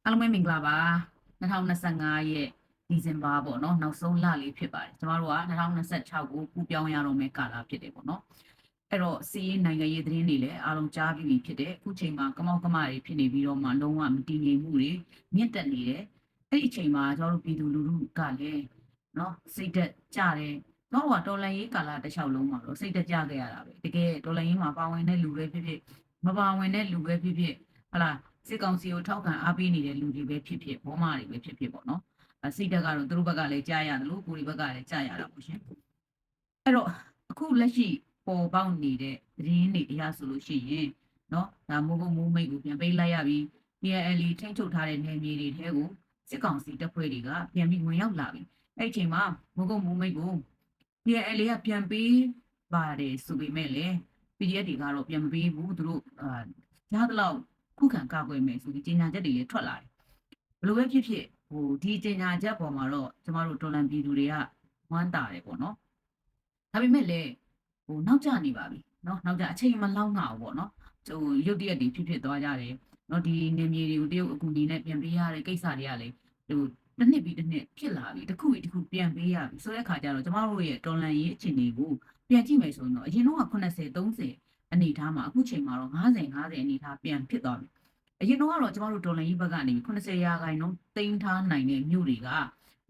အားလုံးပဲမင်္ဂလာပါ2025ရဲ့ဒီဇင်ဘာပေါ့နော်နောက်ဆုံးလလေးဖြစ်ပါတယ်ကျမတို့က2026ကိုကူးပြောင်းရတော့မယ့်ကာလဖြစ်တယ်ပေါ့နော်အဲ့တော့စီးရေးနိုင်ငံရေးသတင်းတွေလည်းအားလုံးကြားပြီးပြီဖြစ်တယ်အခုချိန်မှာကမောက်ကမတွေဖြစ်နေပြီးတော့မှလုံးဝမတည်ငြိမ်မှုတွေမြင့်တက်နေတယ်အဲ့ဒီအချိန်မှာကျမတို့ပြည်သူလူထုကလည်းနော်စိတ်သက်ကြတယ်တော့တော်လန်ရေးကာလတစ်လျှောက်လုံးမှာတော့စိတ်သက်ကြခဲ့ရတာပဲတကယ်တော်လန်ရေးမှာပါဝင်တဲ့လူပဲဖြစ်ဖြစ်မပါဝင်တဲ့လူပဲဖြစ်ဖြစ်ဟလာစစ်ကောင်စီကိုထောက်ခံအားပေးနေတဲ့လူတွေပဲဖြစ်ဖြစ်ဘောမတွေပဲဖြစ်ဖြစ်ပေါ့နော်စိတ်တက်ကတော့သူတို့ဘက်ကလည်းကြားရတယ်လို့ကိုယ်တွေဘက်ကလည်းကြားရတာပေါ့ရှင်အဲ့တော့အခုလက်ရှိပေါ်ပေါက်နေတဲ့သတင်းတွေအရဆိုလို့ရှိရင်နော်ဒါမိုးကုတ်မိုးမိတ်ကိုပြန်ပေးလိုက်ရပြီး PNL ထိန်းချုပ်ထားတဲ့နယ်မြေတွေထဲကိုစစ်ကောင်စီတပ်ဖွဲ့တွေကပြန်ပြီးဝင်ရောက်လာပြီအဲ့ဒီအချိန်မှာမိုးကုတ်မိုးမိတ်ကို PNL ကပြန်ပေးပါတယ်ဆိုပေမဲ့လည်း PDF တွေကတော့ပြန်မပေးဘူးသူတို့ကြားသလောက်ခုခံကာကွယ်မယ်ဆိုပြီးကြေညာချက်တွေလည်းထွက်လာတယ်ဘယ်လိုပဲဖြစ်ဖြစ်ဒီကြေညာချက်ပေါ်မှာတော့ကျမတို့တော်လန်ပြည်သူတွေကဝမ်းသာတယ်ပေါ့နော်ဒါပေမဲ့လည်းနောက်ကျနေပါပြီနော်နောက်ကျအချိန်မလောက်တော့ဘူးပေါ့နော်ရုပ်တရက်တွေဖြစ်သွားကြတယ်နော်ဒီနေမြေတွေကိုတရုတ်အကူအညီနဲ့ပြန်ပေးရတဲ့ကိစ္စတွေကလည်းတစ်နှစ်ပြီးတစ်နှစ်ဖြစ်လာပြီတစ်ခုပြီးတစ်ခုပြန်ပေးရပြီဆိုတဲ့အခါကျတော့ကျမတို့ရဲ့တော်လန်ရေးအခြေအနေကိုပြန်ကြည့်မယ်ဆိုရင်တော့အရင်တော့80 30အနေထားမှာအခုချိန်မှာတော့50အနေထားပြန်ဖြစ်သွားပြီအရင်တော့ကတော့ကျမတို့ဒေါ်လာကြီးဘက်ကနေ80ရာခိုင်နှုန်းတိန်းထားနိုင်တဲ့မြို့တွေက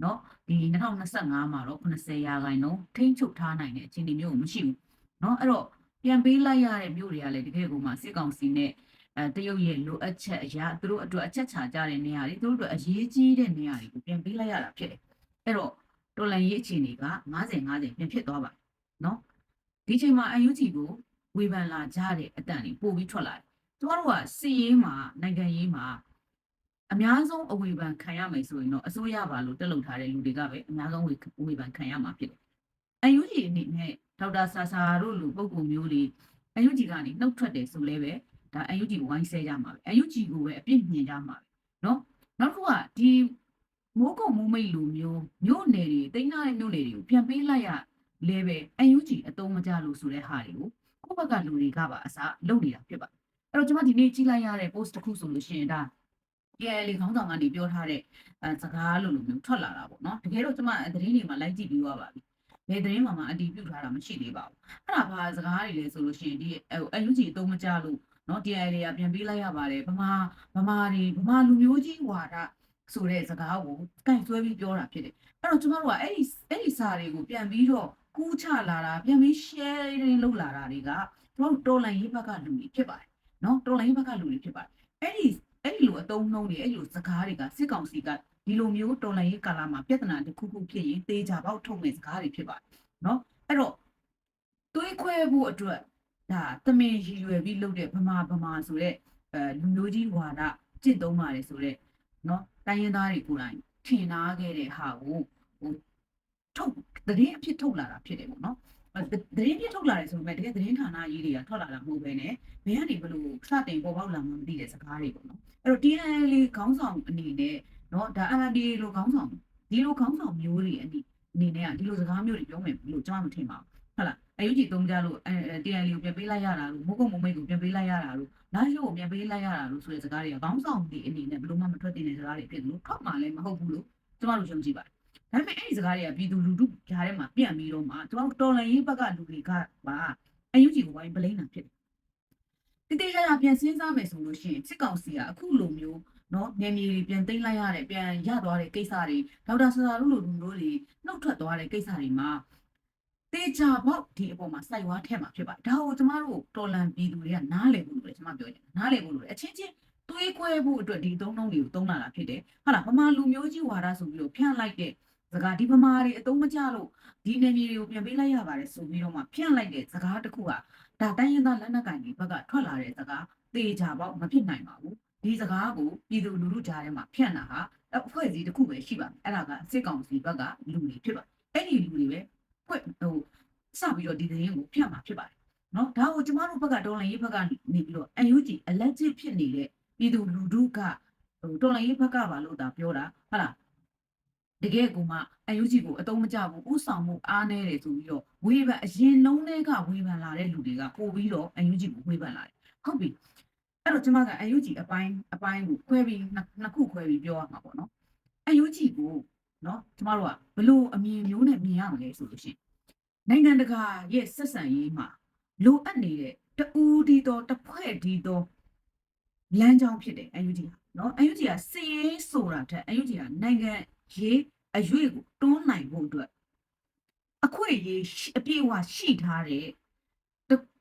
နော်ဒီ2025မှာတော့80ရာခိုင်နှုန်းထိန်းချုပ်ထားနိုင်တဲ့အခြေအနေမျိုးမရှိဘူးနော်အဲ့တော့ပြန်ပေးလိုက်ရတဲ့မြို့တွေကလည်းတကယ်ကိုမှစစ်ကောင်စီနဲ့တရုတ်ရဲ့လိုအပ်ချက်အရာသူတို့အတွက်အချက်ချကြတဲ့နေရာတွေသူတို့အတွက်အရေးကြီးတဲ့နေရာတွေကိုပြန်ပေးလိုက်ရတာဖြစ်တယ်အဲ့တော့တော်လန်ရေးအခြေအနေက50ပြန်ဖြစ်သွားပါနော်ဒီချိန်မှာ UNG ကိုဝေဖန်လာကြတဲ့အတန်တွေပို့ပြီးထွက်လာတယ်ကျမတို့ကစီရေးမှာနိုင်ငံရေးမှာအများဆုံးအဝေဖန်ခံရမယ်ဆိုရင်တော့အစိုးရပါလို့တက်လုပ်ထားတဲ့လူတွေကပဲအများဆုံးဝေဖန်ခံရမှာဖြစ်တယ်။ UNG အနေနဲ့ဒေါက်တာဆာဆာတို့လူပုံကူမျိုးတွေ UNG ကနေနှုတ်ထွက်တယ်ဆိုလဲပဲဒါ UNG ကိုဝိုင်းဆဲကြမှာပဲ UNG ကိုပဲအပြစ်မြင်ကြမှာပဲเนาะနောက်တစ်ခုကဒီမိုးကုတ်မိုးမိတ်လူမျိုးမြို့နယ်တွေတိန်းထားတဲ့မြို့နယ်တွေကိုပြန်ပေးလိုက်ရလဲပဲ UNG အတုံးမကြလို့ဆိုတဲ့ဟာတွေကိုကိုယ့်ဘက်ကလူတွေကပါအစားလုပ်နေတာဖြစ်ပါတယ်အဲ့တော့ကျွန်မဒီနေ့ကြည့်လိုက်ရတဲ့ post တစ်ခုဆိုလို့ရှိရင်ဒါ PNL ခေါင်းဆောင်ကနေပြောထားတဲ့စကားလိုမျိုးထွက်လာတာပေါ့နော်တကယ်တော့ကျွန်မသတင်းတွေမှာလိုက်ကြည့်ပြီးသွားပါပြီဘယ်သတင်းမှာအတီးပြုတ်ထားတာမရှိသေးပါဘူးအဲ့ဒါဘာစကားတွေလဲဆိုလို့ရှိရင်ဒီUNG အတုံးမကြလို့နော် PNL ကပြန်ပေးလိုက်ရပါတယ်ဗမာလူမျိုးကြီးဝါဒဆိုတဲ့စကားကိုကန့်ဆွဲပြီးပြောတာဖြစ်တယ်အဲ့တော့ကျွန်တော်တို့ကအဲ့ဒီစာတွေကိုပြန်ပြီးတော့ကူးချလာတာပြန်ပြီး sharing လုပ်လာတာတွေကကျွန်တော်တော်လိုင်းရေးဘက်ကလူတွေဖြစ်ပါတယ်နော်တော်လိုင်းရေးဘက်ကလူတွေဖြစ်ပါတယ်အဲ့ဒီလိုအတုံးနှုံးတွေအဲ့ဒီလိုစကားတွေကစစ်ကောင်စီကဒီလိုမျိုးတော်လိုင်းရေးကာလမှာပြဿနာတစ်ခုခုဖြစ်ရင်တေးကြပေါက်ထုတ်မဲ့စကားတွေဖြစ်ပါတယ်နော်အဲ့တော့တွေးခွဲဖို့အတွက်ဒါသမင်ရည်ရွယ်ပြီးလုပ်တဲ့ဗမာဆိုတဲ့လူမျိုးကြီးဝါဒကျင့်သုံးပါတယ်ဆိုတဲ့နော်တိုင်းရင်းသားတွေကိုယ်တိုင်ထင်ထားခဲ့တဲ့ဟာကိုထုတ်သတင်းအဖြစ်ထုတ်လာတာဖြစ်တယ်ပေါ့နော်သတင်းပြထုတ်လာတယ်ဆိုပေမဲ့တကယ်သတင်းဌာနကြီးတွေကထွက်လာတာမဟုတ်ဘဲနဲ့ဘယ်ကနေဘလို့စတင်ပေါ်ပေါက်လာမှမသိတဲ့စကားတွေပေါ့နော်အဲ့တော့ TNL ခေါင်းဆောင်အနေနဲ့နော်ဒါ MNDAA လိုခေါင်းဆောင်ဒီလိုခေါင်းဆောင်မျိုးတွေအနေနဲ့ကဒီလိုစကားမျိုးတွေပြောမယ်လို့ကျွန်တော်မထင်ပါဘူးဟုတ်လားUNG သုံးကြလို့TNL ကိုပြန်ပေးလိုက်ရတာလို့မိုးကုတ်မိုးမိတ်ကိုပြန်ပေးလိုက်ရတာလို့လာရှိုးကိုပြန်ပေးလိုက်ရတာလို့ဆိုတဲ့စကားတွေကခေါင်းဆောင်တွေအနေနဲ့ဘယ်လိုမှမထွက်တင်တဲ့စကားတွေဖြစ်တယ်လို့ထွက်မှလည်းမဟုတ်ဘူးလို့ကျွန်တော်တို့ယုံကြည်ပါတယ်ဒါပေမဲ့အဲ့ဒီစကားတွေကပြည်သူလူထုကြားထဲမှာပြန်ပြီးတော့မှကျွန်တော်တော်လန်ရေးဘက်ကလူတွေကပါUNG ကိုဝိုင်းပလိမ့်တာဖြစ်တယ်တိတိကျကျပြန်စဉ်းစားမယ်ဆိုလို့ရှိရင်စစ်ကောင်စီကအခုလိုမျိုးနော်နေမြေတွေပြန်သိမ်းလိုက်ရတဲ့ပြန်ရသွားတဲ့ကိစ္စတွေဒေါက်တာဆာဆာတို့လိုလူမျိုးတွေနှုတ်ထွက်သွားတဲ့ကိစ္စတွေမှာတေချာပေါက်ဒီအပေါ်မှာစိုက်ဝါးထက်မှာဖြစ်ပါတယ်ဒါကိုကျမတို့တော်လန်ပြည်သူတွေကနားလည်ဖို့လိုတယ်ကျမပြောချင်နားလည်ဖို့လိုတယ်အချင်းချင်းတွေးခွဲဖို့အတွက်ဒီသုံးနှုန်းတွေကိုသုံးလာတာဖြစ်တယ်ဟုတ်လားဗမာလူမျိုးကြီးဝါဒဆိုပြီးတော့ဖြန့်လိုက်တဲ့စကားဒီဗမာတွေအတုံးမကျလို့ဒီနေမြေတွေကိုပြန်ပေးလိုက်ရပါတယ်ဆိုပြီးတော့မှဖြန့်လိုက်တဲ့စကားတစ်ခုကဒါတိုင်းရင်းသားလက်နက်ကိုင်တွေဘက်ကထွက်လာတဲ့စကားတေချာပေါက်မဖြစ်နိုင်ပါဘူးဒီစကားကိုပြည်သူလူထုကြားထဲမှာဖြန့်တာဟာအဖွဲ့အစည်းတစ်ခုပဲရှိပါမယ်အဲ့ဒါကစစ်ကောင်စီဘက်ကလူတွေဖြစ်ပါအဲ့ဒီလူတွေပဲဖွဲ့စပြီးတော့ဒီသတင်းကိုဖြန့်မှာဖြစ်ပါတယ်နော်ဒါကိုကျမတို့ဘက်ကတော်လှန်ရေးဘက်ကနေပြီးတော့ UNG အလက်ကျဖြစ်နေတဲ့ပြည်သူလူထုကတော်လှန်ရေးဘက်ကပါလို့ဒါပြောတာဟုတ်လားတကယ်ကိုမှ UNG ကိုအတုံးမကျဘူးဥဆောင်မှုအားနည်းတယ်ဆိုပြီးတော့ဝေဖန်အရင်လုံးတွေကဝေဖန်လာတဲ့လူတွေကပို့ပြီးတော့ UNG ကိုဝေဖန်လာတယ်ဟုတ်ပြီ အဲ့တော့ကျွန်မကအယူကြီးအပိုင်းကိုခွဲပြီးနှစ်ခုခွဲပြီးပြောရမှာပေါ့နော်အယူကြီးကိုနော်ကျွန်တော်တို့ကဘလို့အမြင်မျိုးနဲ့မြင်ရမလဲဆိုလို့ရှိရင်နိုင်ငံတကာရဲ့ဆက်ဆံရေးမှာလိုအပ်နေတဲ့တူဒီတော့တစ်ဖွဲ့ဒီတော့လမ်းကြောင်းဖြစ်တယ်အယူကြီးနော်အယူကြီးကစီရေးဆိုတာထက်အယူကြီးကနိုင်ငံရေးအရွေ့ကိုတွန်းနိုင်ဖို့အတွက်အခွင့်အရေးအပြည့်အဝရှိထားတဲ့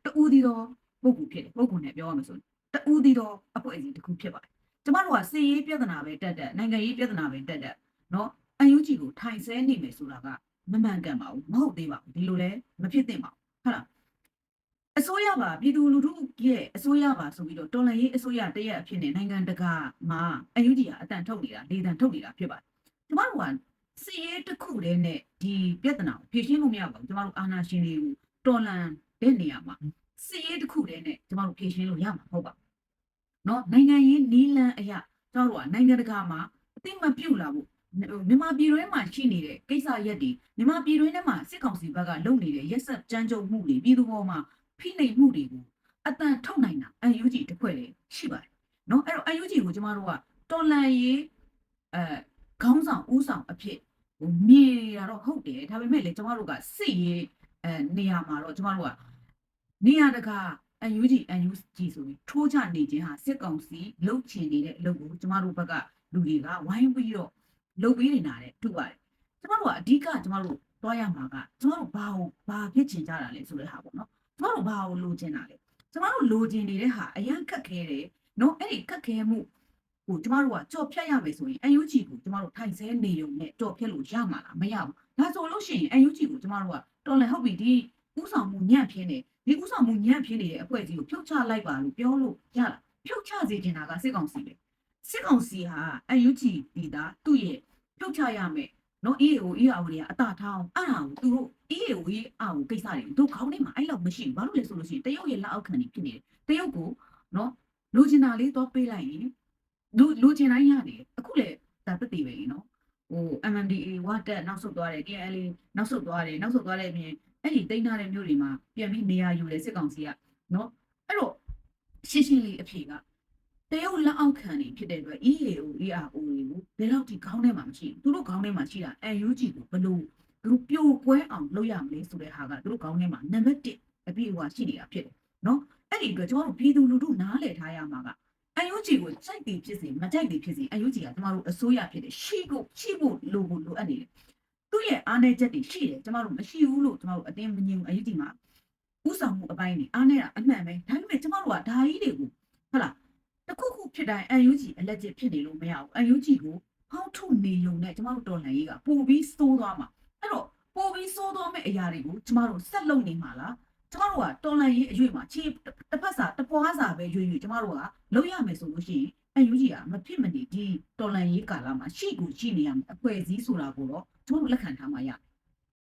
တူဒီတော့ပုဂ္ဂိုလ်ဖြစ်တယ်ပုဂ္ဂိုလ်နဲ့ပြောရမယ်ဆိုတူဒီတော့အဖွဲ့အစည်းတစ်ခုဖြစ်ပါတယ်ကျမတို့ကစီရေးပြဿနာပဲတက်တက်နိုင်ငံရေးပြဿနာပဲတက်တက်နော်အယူကြီးကိုထိုင်ဆဲနေမယ်ဆိုတာကမမှန်ကန်ပါဘူးမဟုတ်သေးပါဘူးဒီလိုလဲမဖြစ်သင့်ပါဘူးဟုတ်လားအစိုးရပါပြည်သူလူထုရဲ့အစိုးရပါဆိုပြီးတော့တော်လှန်ရေးအစိုးရတရက်အဖြစ်နဲ့နိုင်ငံတကာမှာအယူကြီးကအတန်ထုတ်နေတာလေတန်ထုတ်နေတာဖြစ်ပါတယ်ကျမတို့ကစီရေးတစ်ခုတည်းနဲ့ဒီပြဿနာကိုဖြေရှင်းလို့မရပါဘူးကျမတို့အာဏာရှင်တွေကိုတော်လှန်တဲ့နေရာမှာစီရေးတစ်ခုတည်းနဲ့ကျမတို့ဖြေရှင်းလို့ရမှာမဟုတ်ပါဘူးเนาะနိုင်ငံရေးနီးလန်းအရာကျမတို့ကနိုင်ငံတကာမှာအသိမပြုတ်လာဖို့မြန်မာပြည်တွင်းမှာရှိနေတဲ့ကိစ္စရက်တွေမြန်မာပြည်တွင်းထဲမှာစစ်ကောင်စီဘက်ကလုပ်နေတဲ့ရက်ဆက်ကြမ်းကြုတ်မှုတွေပြည်သူပေါ်မှာဖိနှိပ်မှုတွေကိုအတန်ထုတ်နိုင်တာအယူကြီးတစ်ဖွဲ့လေးရှိပါတယ်เนาะအဲ့တော့အယူကြီးကိုကျမတို့ကတော်လန်ရေးခေါင်းဆောင်ဦးဆောင်အဖြစ်မြင်ရတော့ဟုတ်တယ်ဒါပေမဲ့လေကျမတို့ကစစ်ရေးနေရာမှာတော့ကျမတို့ကနေရာတကာအယူကြီးဆိုပြီးထိုးချနေခြင်းဟာစစ်ကောင်စီလှုပ်ချင်နေတဲ့အလုပ်ကိုကျမတို့ဘက်ကလူတွေကဝိုင်းပြီးတော့လုပ်ပေးနေတာတဲ့တူပါတယ်ကျမတို့ကအဓိကကျမတို့တွားရမှာကကျမတို့ဘာဖြစ်ချင်ကြတာလဲဆိုတဲ့ဟာပေါ့နော်ကျမတို့ဘာကိုလိုချင်တာလဲကျမတို့လိုချင်နေတဲ့ဟာအရန်ခက်ခဲတယ်နော်အဲ့ဒီခက်ခဲမှုဟိုကျမတို့ကကြော်ဖြတ်ရမယ်ဆိုရင်အယူကြီးကိုကျမတို့ထိုင်ဆဲနေုံနဲ့ကြော်ဖြတ်လို့ရမှာလားမရဘူးဒါဆိုလို့ရှိရင်အယူကြီးကိုကျမတို့ကတော်လည်းဟုတ်ပြီဒီဥဆောင်မှုညံ့ပြင်းနေဒီဥဆောင်မှုညံ့ပြင်းနေတဲ့အဖွဲ့အစည်းကိုဖြုတ်ချလိုက်ပါလို့ပြောလို့ရလားဖြုတ်ချစေချင်တာကစစ်ကောင်စီပဲစစ်ကောင်စီဟာအယူကြီးဒီသားသူ့ရဲ့ဖြုတ်ချရမယ်နော် EAO တွေကအတာထောင်းအဲ့ဒါကိုသူတို့ EAO ကိစ္စတွေတို့ခေါင်းထဲမှာအဲ့လောက်မရှိဘူးဘာလို့လဲဆိုလို့ရှိရင်တရုတ်ရဲ့လက်အောက်ခံနေဖြစ်နေတယ်တရုတ်ကိုနော်လိုချင်တာလေးတော့ပေးလိုက်ရင်လိုချင်တိုင်းရတယ်အခုလေဒါတက်တည်ပဲလीနော်ဟို MMDA ဝတ်တက်နောက်ဆုတ်သွားတယ် KNL နောက်ဆုတ်သွားတယ်နောက်ဆုတ်သွားတဲ့အပြင်အဲ့ဒီတိန်းထားတဲ့မျိုးတွေမှာပြန်ပြီးနေရာယူတယ်စစ်ကောင်စီကနော်အဲ့တော့ရှင်းရှင်းလေးအဖြေကတရုတ်လက်အောက်ခံနေဖြစ်တဲ့အတွက် EAO တွေကိုဘယ်လောက်ထိခေါင်းထဲမှာမရှိဘူးသူတို့ခေါင်းထဲမှာရှိတာ UNG ကိုဘလို့သူတို့ပြိုကွဲအောင်လုပ်ရမလဲဆိုတဲ့ဟာကသူတို့ခေါင်းထဲမှာနံပါတ်1အပြည့်အဝရှိနေတာဖြစ်တယ်နော်အဲ့ဒီအတွက်ကျွန်တော်တို့ပြည်သူလူထုနားလည်ထားရမှာက UNG ကိုကြိုက်တယ်ဖြစ်စေမကြိုက်တယ်ဖြစ်စေ UNG ကကျွန်တော်တို့အစိုးရဖြစ်တယ်ရှိဖို့လိုအပ်နေတယ်သူ့ရဲ့အားနည်းချက်တွေရှိတယ်ကျွန်တော်တို့မရှိဘူးလို့ကျွန်တော်တို့အတင်းမငြင်းဘူး UNG မှာဥဆောင်မှုအပိုင်းတွေအားနည်းတာအမှန်ပဲဒါပေမဲ့ကျွန်တော်တို့ကဒါကြီးတွေကိုဟုတ်လားတခုခုဖြစ်တိုင်း UNG အလက်ကျဖြစ်နေလို့မရဘူး UNG ကိုဟောက်ထုတ်နေုံနဲ့ကျွန်တော်တို့တော်လှန်ရေးကပိုပြီးစိုးသွားမှာအဲ့တော့ပိုပြီးစိုးသွားမယ့်အရာတွေကိုကျွန်တော်တို့ဆက်လုပ်နေမှာလားကျွန်တော်တို့ကတော်လှန်ရေးအရွေ့မှာခြေတစ်ဖက်စာတစ်ပွားစာပဲရွေ့ကျွန်တော်တို့ကလုပ်ရမယ်ဆိုလို့ရှိရင် UNG ကမဖြစ်မနေဒီတော်လှန်ရေးကာလမှာရှိနေရမယ်အဖွဲ့အစည်းဆိုတာကိုတော့ကျွန်တော်တို့လက်ခံထားမှာရ